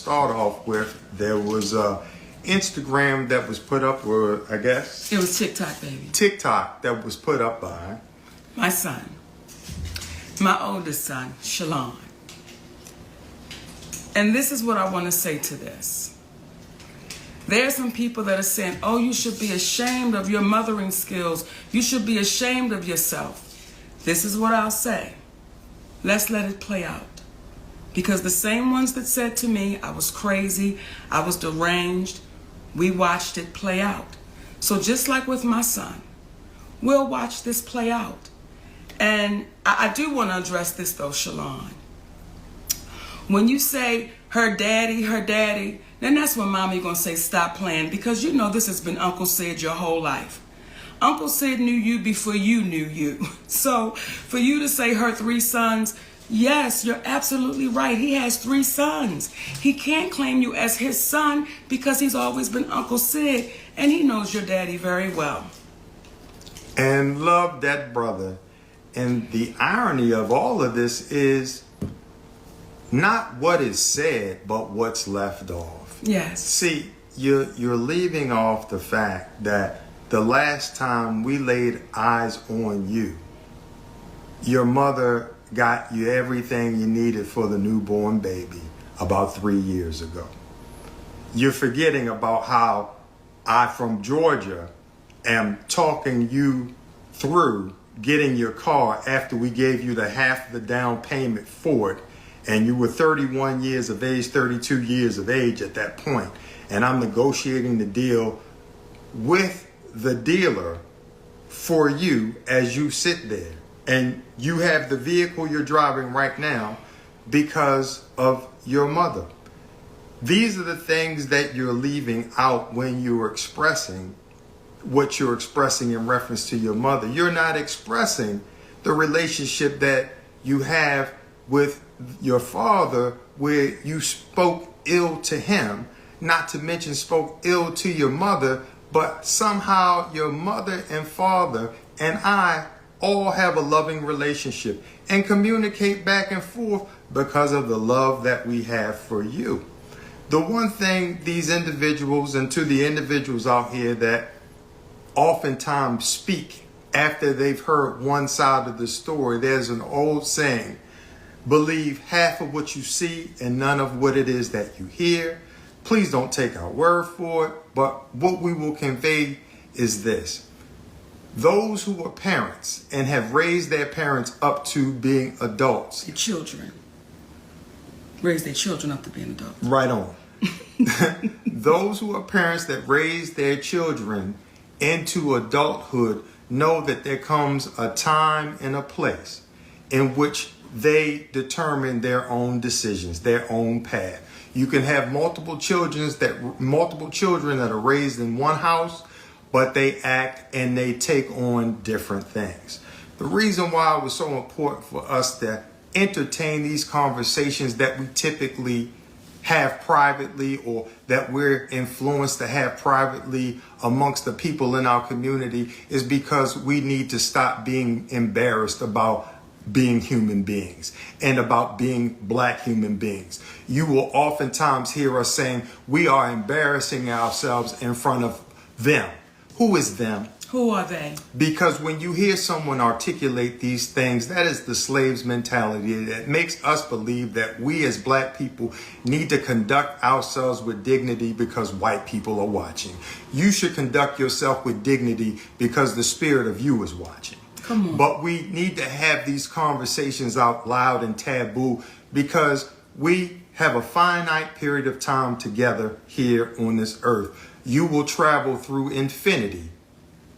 Start off with, there was Instagram that was put up, or I guess It was TikTok, baby. TikTok that was put up by My son. My oldest son, Shalon. And this is what I want to say to this. There are some people that are saying, oh, you should be ashamed of your mothering skills. You should be ashamed of yourself. This is what I'll say. Let's let it play out. Because the same ones that said to me, I was crazy, I was deranged, we watched it play out. So just like with my son, we'll watch this play out. And I do want to address this though, Shalon. When you say her daddy, then that's when mommy gonna say stop playing, because you know this has been Uncle Sid your whole life. Uncle Sid knew you before you knew you. So for you to say her 3 sons, yes, you're absolutely right. He has 3 sons. He can't claim you as his son because he's always been Uncle Sid, and he knows your daddy very well. and love that brother. And the irony of all of this is not what is said, but what's left off. Yes. See, you're leaving off the fact that the last time we laid eyes on you, your mother got you everything you needed for the newborn baby about 3 years ago. You're forgetting about how I, from Georgia, am talking you through getting your car after we gave you the half of the down payment for it. And you were 31 years of age, 32 years of age at that point. And I'm negotiating the deal with the dealer for you as you sit there. And you have the vehicle you're driving right now because of your mother. These are the things that you're leaving out when you're expressing what you're expressing in reference to your mother. You're not expressing the relationship that you have with your father, where you spoke ill to him, not to mention spoke ill to your mother, but somehow your mother and father and I all have a loving relationship and communicate back and forth because of the love that we have for you. The one thing these individuals, and to the individuals out here that oftentimes speak after they've heard one side of the story, there's an old saying: believe half of what you see and none of what it is that you hear. Please don't take our word for it, but what we will convey is this. Those who are parents and have raised their parents up to being adults. The children. Raise their children up to being adults. Right on. Those who are parents that raise their children into adulthood know that there comes a time and a place in which they determine their own decisions, their own path. You can have multiple children that are raised in one house, but they act and they take on different things. The reason why it was so important for us to entertain these conversations that we typically have privately, or that we're influenced to have privately amongst the people in our community, is because we need to stop being embarrassed about being human beings and about being black human beings. You will oftentimes hear us saying we are embarrassing ourselves in front of them. Who is them? Who are they? Because when you hear someone articulate these things, that is the slave's mentality. It makes us believe that we as black people need to conduct ourselves with dignity because white people are watching. You should conduct yourself with dignity because the spirit of you is watching. Come on. But we need to have these conversations out loud and taboo because we have a finite period of time together here on this earth. You will travel through infinity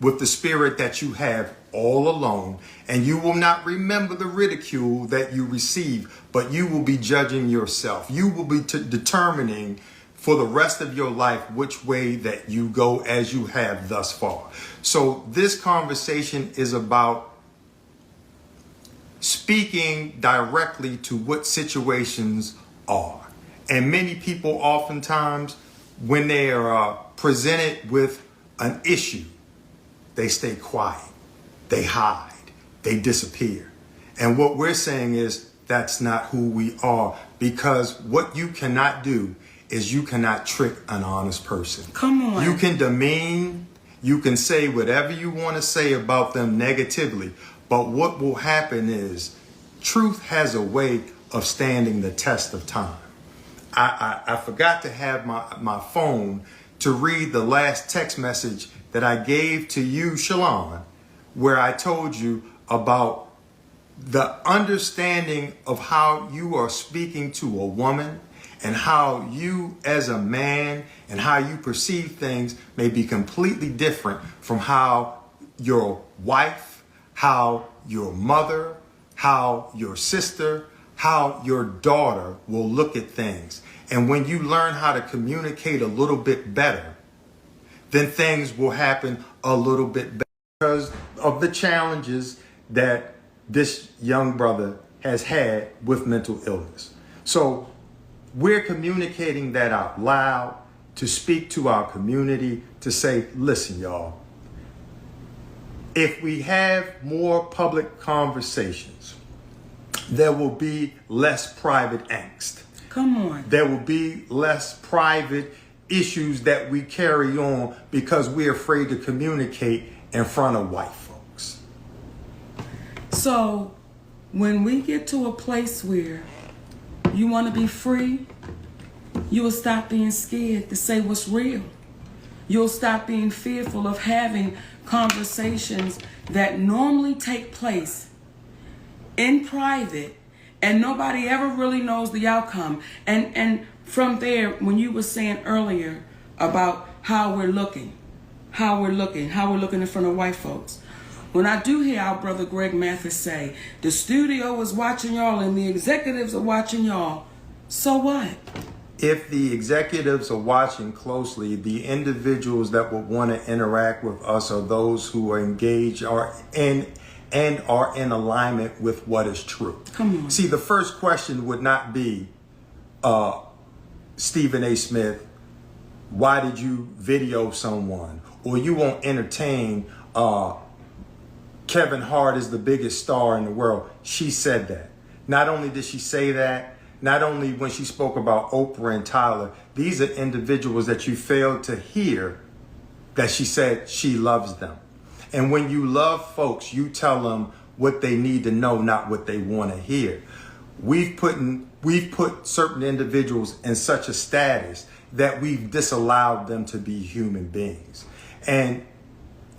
with the spirit that you have all alone, and you will not remember the ridicule that you receive, but you will be judging yourself. You will be determining for the rest of your life which way that you go, as you have thus far. So this conversation is about speaking directly to what situations are. And many people oftentimes, when they are presented with an issue, they stay quiet, they hide, they disappear. And what we're saying is that's not who we are, because what you cannot do is you cannot trick an honest person. Come on. You can demean, you can say whatever you want to say about them negatively, but what will happen is truth has a way of standing the test of time. I forgot to have my phone to read the last text message that I gave to you, Shalon, where I told you about the understanding of how you are speaking to a woman and how you as a man and how you perceive things may be completely different from how your wife, how your mother, how your sister, how your daughter will look at things. And when you learn how to communicate a little bit better, then things will happen a little bit better because of the challenges that this young brother has had with mental illness. So we're communicating that out loud to speak to our community, to say, listen, y'all, if we have more public conversations, there will be less private angst. Come on. There will be less private issues that we carry on because we're afraid to communicate in front of white folks. So when we get to a place where you want to be free, you will stop being scared to say what's real. You'll stop being fearful of having conversations that normally take place in private and nobody ever really knows the outcome. And from there, when you were saying earlier about how we're looking in front of white folks. When I do hear our brother Greg Mathis say, the studio is watching y'all and the executives are watching y'all, so what? If the executives are watching closely, the individuals that would want to interact with us are those who are engaged and are in alignment with what is true. Come on. See, the first question would not be, Stephen A. Smith, why did you video someone? Or you won't entertain Kevin Hart is the biggest star in the world. She said that. Not only did she say that, not only when she spoke about Oprah and Tyler, these are individuals that you failed to hear that she said she loves them. And when you love folks, you tell them what they need to know, not what they want to hear. We've put certain individuals in such a status that we've disallowed them to be human beings. And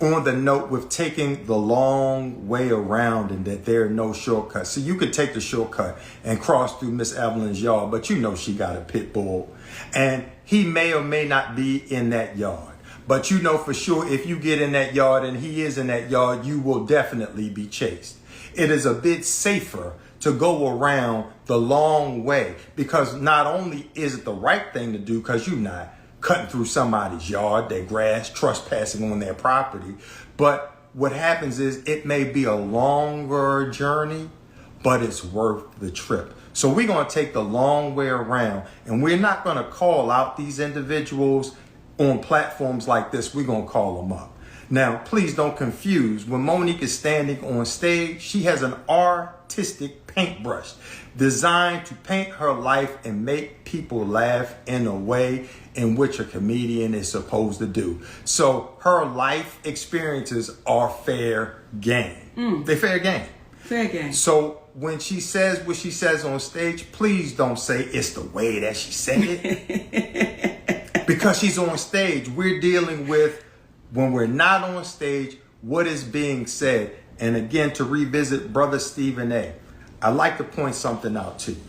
on the note with taking the long way around and that there are no shortcuts. So you could take the shortcut and cross through Miss Evelyn's yard, but you know she got a pit bull. And he may or may not be in that yard. But you know for sure if you get in that yard and he is in that yard, you will definitely be chased. It is a bit safer to go around the long way because not only is it the right thing to do because you're not cutting through somebody's yard, their grass, trespassing on their property. But what happens is it may be a longer journey, but it's worth the trip. So we're going to take the long way around and we're not going to call out these individuals on platforms like this. We're going to call them up. Now, please don't confuse. When Monique is standing on stage, she has an artistic paintbrush designed to paint her life and make people laugh in a way in which a comedian is supposed to do. So her life experiences are fair game. They're fair game. Fair game. So when she says what she says on stage, please don't say it's the way that she said it. Because she's on stage. We're dealing with, when we're not on stage, what is being said. And again, to revisit Brother Stephen A., I'd like to point something out to you.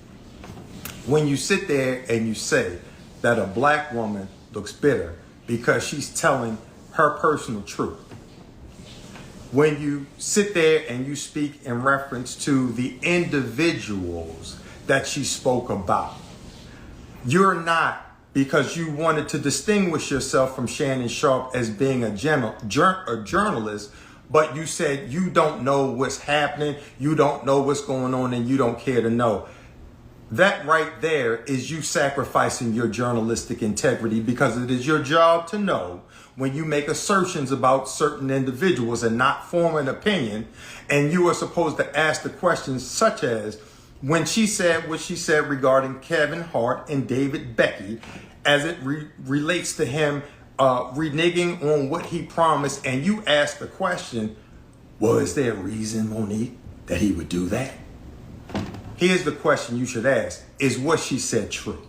When you sit there and you say that a black woman looks bitter because she's telling her personal truth, when you sit there and you speak in reference to the individuals that she spoke about, you're not, because you wanted to distinguish yourself from Shannon Sharpe as being a journalist, but you said you don't know what's happening, you don't know what's going on, and you don't care to know. That right there is you sacrificing your journalistic integrity, because it is your job to know when you make assertions about certain individuals and not form an opinion. And you are supposed to ask the questions such as, when she said what she said regarding Kevin Hart and David Becky as it relates to him reneging on what he promised, and you asked the question, well, is there a reason, Monique, that he would do that? Here's the question you should ask. Is what she said true?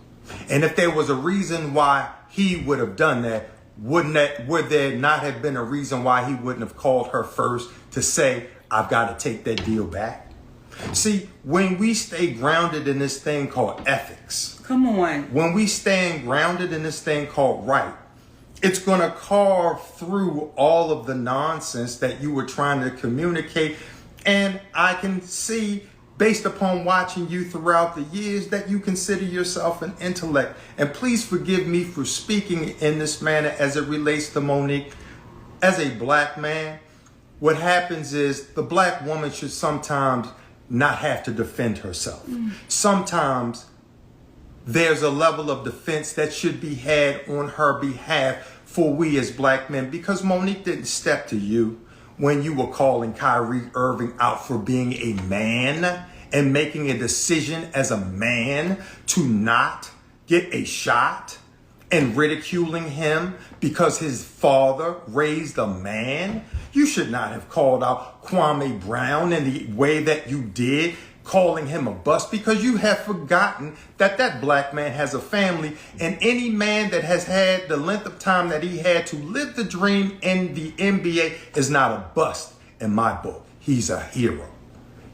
And if there was a reason why he would have done that, would there not have been a reason why he wouldn't have called her first to say, I've got to take that deal back? See, when we stay grounded in this thing called ethics, come on, when we stand grounded in this thing called right, it's going to carve through all of the nonsense that you were trying to communicate. And I can see, based upon watching you throughout the years, that you consider yourself an intellect. And please forgive me for speaking in this manner as it relates to Monique. As a black man, what happens is the black woman should sometimes not have to defend herself. Sometimes there's a level of defense that should be had on her behalf for we as black men, because Monique didn't step to you when you were calling Kyrie Irving out for being a man and making a decision as a man to not get a shot, and ridiculing him because his father raised a man. You should not have called out Kwame Brown in the way that you did, calling him a bust, because you have forgotten that that black man has a family, and any man that has had the length of time that he had to live the dream in the NBA is not a bust in my book. He's a hero.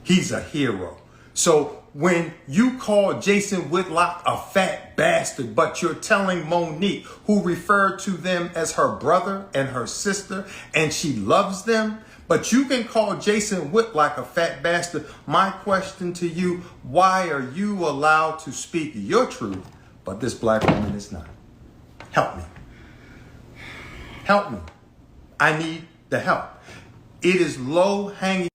He's a hero. So when you call Jason Whitlock a fat bastard, but you're telling Monique, who referred to them as her brother and her sister, and she loves them, but you can call Jason Whitlock a fat bastard. My question to you, why are you allowed to speak your truth, but this black woman is not? Help me. Help me. I need the help. It is low hanging